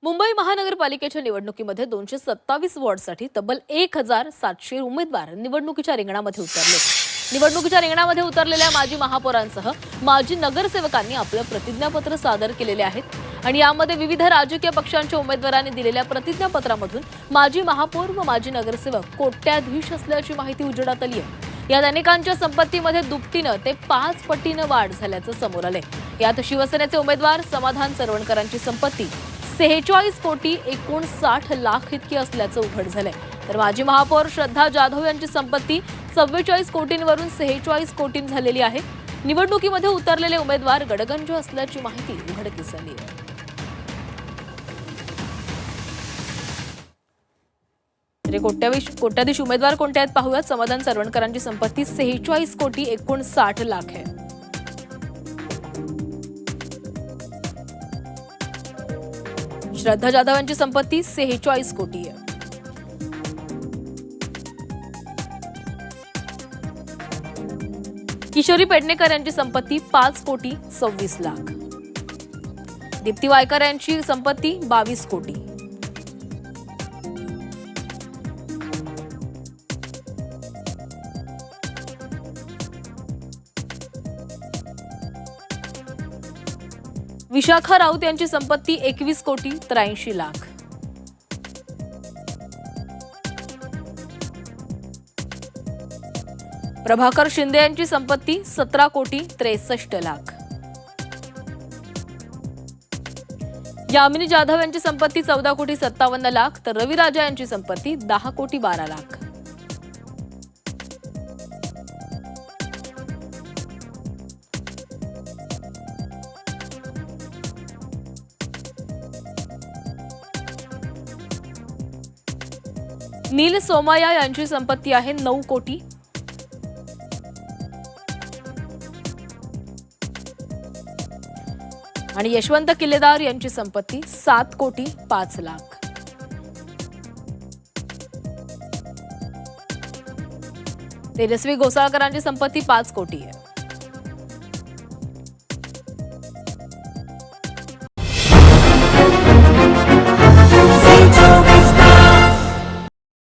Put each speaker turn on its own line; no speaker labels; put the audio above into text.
मुंबई महानगरपालिकेच्या निवडणुकीमध्ये 227 वॉर्डसाठी तब्बल 1700 उमेदवार निवडणुकीच्या रिंगणामध्ये उतरले। निवडणुकीच्या रिंगणामध्ये उतरलेल्या माजी महापौरांसह माजी नगरसेवकांनी आपलं प्रतिज्ञापत्र सादर केलेले आहेत आणि यामध्ये विविध राजकीय पक्षांच्या उमेदवारांनी दिलेल्या प्रतिज्ञापत्रामधून माजी महापौर व माजी नगरसेवक कोट्याधीश असल्याची माहिती उजेडात आली आहे। यात अनेकांच्या संपत्तीमध्ये दुपटीनं ते 5 पटीनं वाढ झाल्याचं समोर आलंय। यात शिवसेनेचे उमेदवार समाधान सरवणकरांची संपत्ती 46 कोटी 59 लाख इतकी असल्याचं उघड झालंय, तर माजी महापौर श्रद्धा जाधव यांची संपत्ती 44 कोटींवरून 46 कोटीं झालेली आहे। निवडणुकीमध्ये उतरलेले उमेदवार गडगंज असल्याची माहिती उघडकीस आली आहे। कोट्याधीश उमेदवार कोणते आहेत पाहूयात। समाधान सरवणकरांची संपत्ती 46 कोटी 59 लाख आहे। श्रद्धा जाधव यांची संपत्ती 46 कोटी आहे। किशोरी पेडणेकर यांची संपत्ती 5 कोटी 26 लाख। दीप्ती वायकर यांची संपत्ती 22 कोटी। विशाखा राऊत यांची संपत्ती 21 कोटी 83 लाख। प्रभाकर शिंदे यांची संपत्ती 17 कोटी 63 लाख। यामिनी जाधव यांची संपत्ती 14 कोटी 57 लाख, तर रवी राजा यांची संपत्ती 10 कोटी 12 लाख। नील सोमय्या यांची संपत्ती आहे 9 कोटी। आणि यशवंत किल्लेदार यांची संपत्ती 7 कोटी 5 लाख। तेजस्वी गोसाळकरांची संपत्ती 5 कोटी आहे।